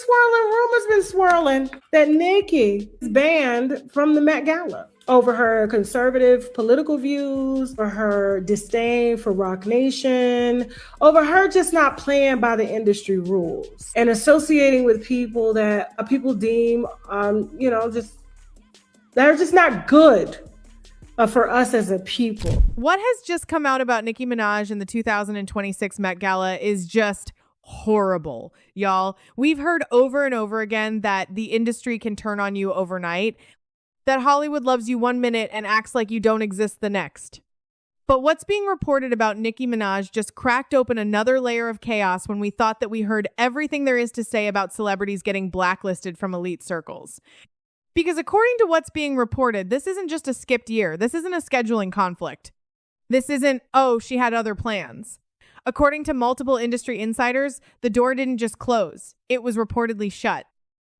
rumors been swirling that Nicki is banned from the Met Gala over her conservative political views, or her disdain for Roc Nation, over her just not playing by the industry rules and associating with people that people deem, just they're just not good for us as a people. What has just come out about Nicki Minaj in the 2026 Met Gala is just horrible, y'all. We've heard over and over again that the industry can turn on you overnight, that Hollywood loves you 1 minute and acts like you don't exist the next. But what's being reported about Nicki Minaj just cracked open another layer of chaos when we thought that we heard everything there is to say about celebrities getting blacklisted from elite circles. Because according to what's being reported, this isn't just a skipped year. This isn't a scheduling conflict. This isn't, oh, she had other plans. According to multiple industry insiders, the door didn't just close. It was reportedly shut.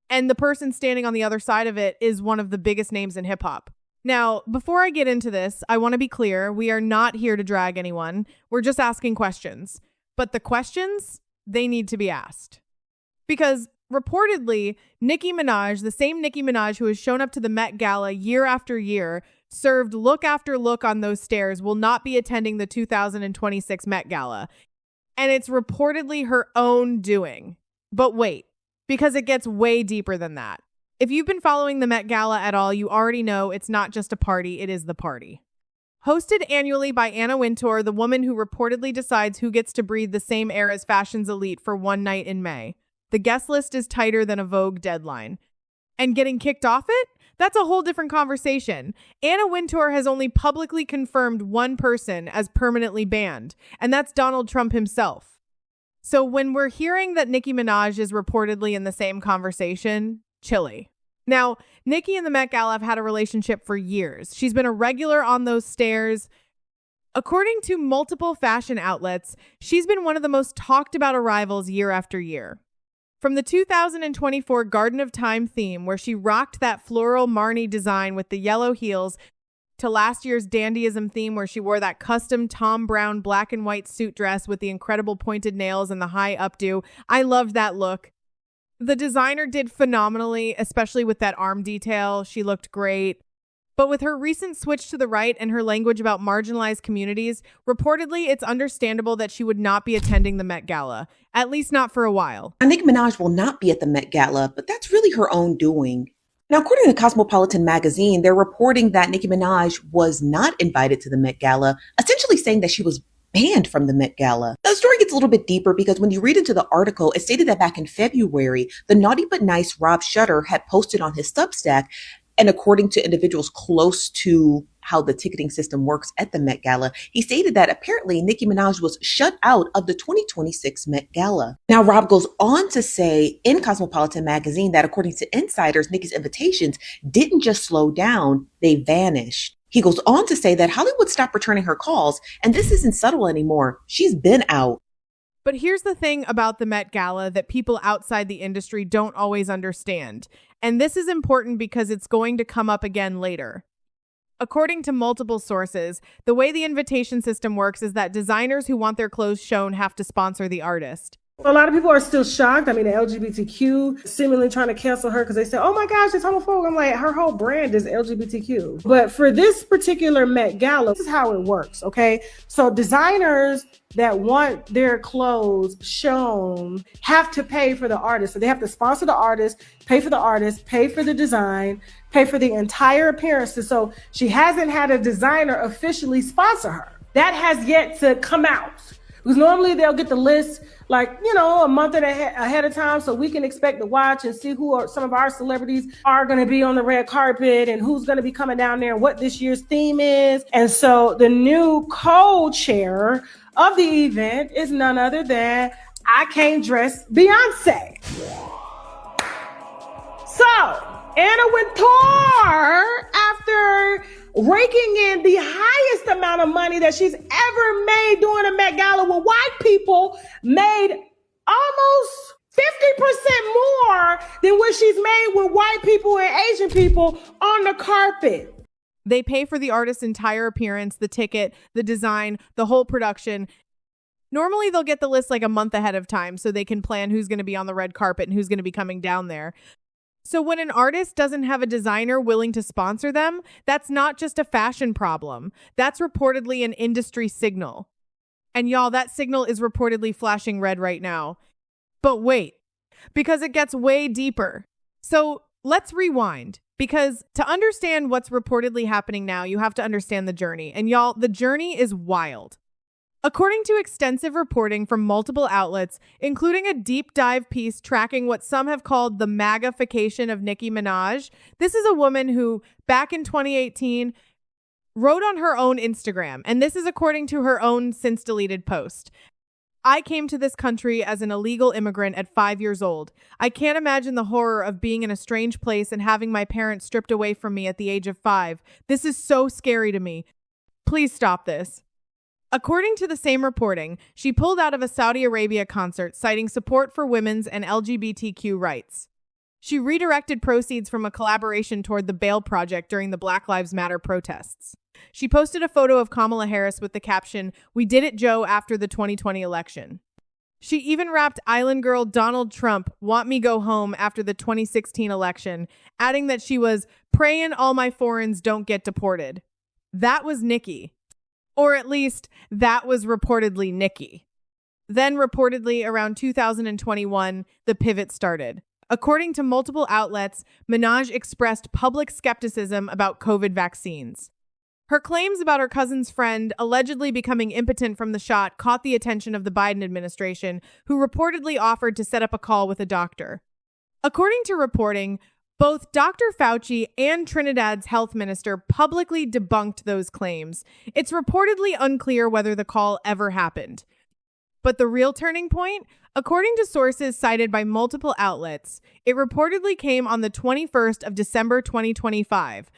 And the person standing on the other side of it is one of the biggest names in hip hop. Now, before I get into this, I want to be clear. We are not here to drag anyone. We're just asking questions. But the questions, they need to be asked. Because reportedly, Nicki Minaj, the same Nicki Minaj who has shown up to the Met Gala year after year, served look after look on those stairs, will not be attending the 2026 Met Gala. And it's reportedly her own doing. But wait, because it gets way deeper than that. If you've been following the Met Gala at all, you already know it's not just a party, it is the party. Hosted annually by Anna Wintour, the woman who reportedly decides who gets to breathe the same air as fashion's elite for one night in May. The guest list is tighter than a Vogue deadline. And getting kicked off it? That's a whole different conversation. Anna Wintour has only publicly confirmed one person as permanently banned, and that's Donald Trump himself. So when we're hearing that Nicki Minaj is reportedly in the same conversation, chilly. Now, Nicki and the Met Gala have had a relationship for years. She's been a regular on those stairs. According to multiple fashion outlets, she's been one of the most talked about arrivals year after year. From the 2024 Garden of Time theme, where she rocked that floral Marni design with the yellow heels, to last year's dandyism theme, where she wore that custom Tom Brown black and white suit dress with the incredible pointed nails and the high updo. I loved that look. The designer did phenomenally, especially with that arm detail. She looked great. But with her recent switch to the right and her language about marginalized communities, reportedly it's understandable that she would not be attending the Met Gala, at least not for a while. Nicki Minaj will not be at the Met Gala, but that's really her own doing. Now, according to Cosmopolitan magazine, they're reporting that Nicki Minaj was not invited to the Met Gala, essentially saying that she was banned from the Met Gala. Now, the story gets a little bit deeper because when you read into the article, it stated that back in February, the Naughty But Nice Rob Shutter had posted on his Substack, and according to individuals close to how the ticketing system works at the Met Gala, he stated that apparently Nicki Minaj was shut out of the 2026 Met Gala. Now, Rob goes on to say in Cosmopolitan magazine that according to insiders, Nicki's invitations didn't just slow down, they vanished. He goes on to say that Hollywood stopped returning her calls, and this isn't subtle anymore. She's been out. But here's the thing about the Met Gala that people outside the industry don't always understand. And this is important because it's going to come up again later. According to multiple sources, the way the invitation system works is that designers who want their clothes shown have to sponsor the artist. A lot of people are still shocked. I mean, the LGBTQ seemingly trying to cancel her because they say, oh my gosh, it's homophobic. I'm like, her whole brand is LGBTQ. But for this particular Met Gala, this is how it works, okay? So designers that want their clothes shown have to pay for the artist. So they have to sponsor the artist, pay for the design, pay for the entire appearances. So she hasn't had a designer officially sponsor her. That has yet to come out. Because normally they'll get the list like, a month ahead of time, so we can expect to watch and see who are some of our celebrities are going to be on the red carpet and who's going to be coming down there and what this year's theme is. And so the new co-chair of the event is none other than I Can't Dress Beyoncé. So Anna Wintour, after raking in the highest amount of money that she's ever made during a Met Gala with white people, made almost 50% more than what she's made with white people and Asian people on the carpet. They pay for the artist's entire appearance, the ticket, the design, the whole production. Normally, they'll get the list like a month ahead of time so they can plan who's going to be on the red carpet and who's going to be coming down there. So when an artist doesn't have a designer willing to sponsor them, that's not just a fashion problem. That's reportedly an industry signal. And y'all, that signal is reportedly flashing red right now. But wait, because it gets way deeper. So let's rewind, because to understand what's reportedly happening now, you have to understand the journey. And y'all, the journey is wild. According to extensive reporting from multiple outlets, including a deep dive piece tracking what some have called the MAGAfication of Nicki Minaj, this is a woman who, back in 2018, wrote on her own Instagram, and this is according to her own since deleted post. I came to this country as an illegal immigrant at 5 years old. I can't imagine the horror of being in a strange place and having my parents stripped away from me at the age of 5. This is so scary to me. Please stop this. According to the same reporting, she pulled out of a Saudi Arabia concert citing support for women's and LGBTQ rights. She redirected proceeds from a collaboration toward the Bail Project during the Black Lives Matter protests. She posted a photo of Kamala Harris with the caption, "We did it, Joe," after the 2020 election. She even rapped Island Girl Donald Trump, "Want Me Go Home," after the 2016 election, adding that she was praying all my foreigners don't get deported. That was Nicki. Or at least, that was reportedly Nicki. Then reportedly around 2021, the pivot started. According to multiple outlets, Minaj expressed public skepticism about COVID vaccines. Her claims about her cousin's friend allegedly becoming impotent from the shot caught the attention of the Biden administration, who reportedly offered to set up a call with a doctor. According to reporting, both Dr. Fauci and Trinidad's health minister publicly debunked those claims. It's reportedly unclear whether the call ever happened. But the real turning point, according to sources cited by multiple outlets, it reportedly came on the 21st of December 2025.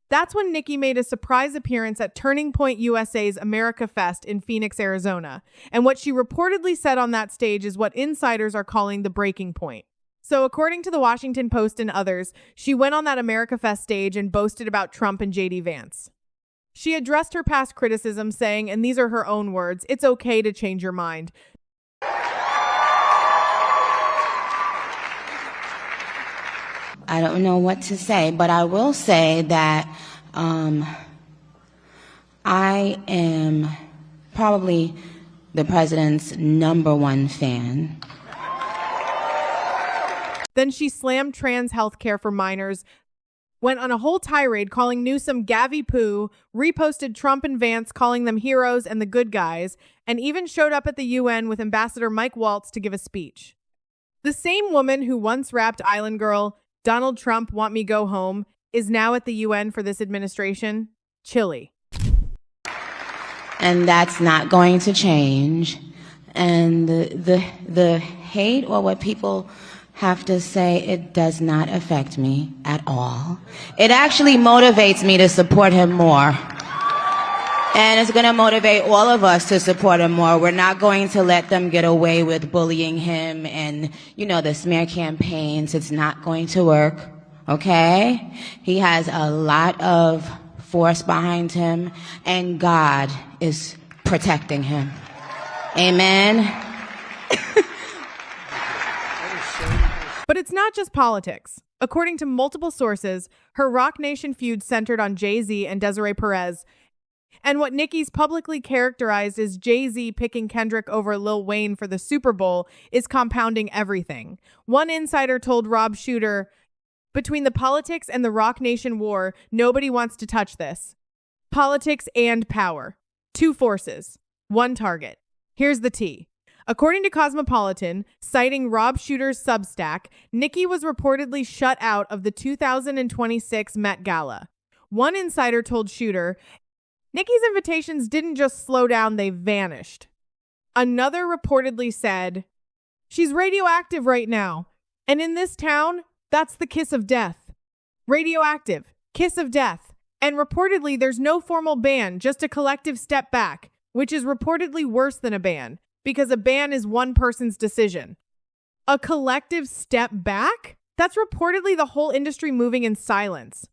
That's when Nicki made a surprise appearance at Turning Point USA's America Fest in Phoenix, Arizona. And what she reportedly said on that stage is what insiders are calling the breaking point. So according to the Washington Post and others, she went on that America Fest stage and boasted about Trump and JD Vance. She addressed her past criticism, saying, and these are her own words, "It's okay to change your mind." I don't know what to say, but I will say that I am probably the president's #1 fan. Then she slammed trans healthcare for minors, went on a whole tirade calling Newsom Gavi Poo, reposted Trump and Vance calling them heroes and the good guys, and even showed up at the UN with Ambassador Mike Waltz to give a speech. The same woman who once rapped Island Girl, "Donald Trump, Want Me Go Home," is now at the UN for this administration. Chilly. And that's not going to change. And the hate, or what people have to say, it does not affect me at all. It actually motivates me to support him more. And it's going to motivate all of us to support him more. We're not going to let them get away with bullying him and, the smear campaigns. It's not going to work, okay? He has a lot of force behind him, and God is protecting him. Amen. But it's not just politics. According to multiple sources, her Roc Nation feud centered on Jay-Z and Desiree Perez, and what Nicki's publicly characterized as Jay-Z picking Kendrick over Lil Wayne for the Super Bowl is compounding everything. One insider told Rob Shooter, "Between the politics and the Roc Nation war, nobody wants to touch this. Politics and power. Two forces. One target. Here's the tea." According to Cosmopolitan, citing Rob Shooter's Substack, Nicki was reportedly shut out of the 2026 Met Gala. One insider told Shooter, "Nicki's invitations didn't just slow down, they vanished." Another reportedly said, "She's radioactive right now. And in this town, that's the kiss of death." Radioactive, kiss of death. And reportedly, there's no formal ban, just a collective step back, which is reportedly worse than a ban, because a ban is one person's decision. A collective step back? That's reportedly the whole industry moving in silence.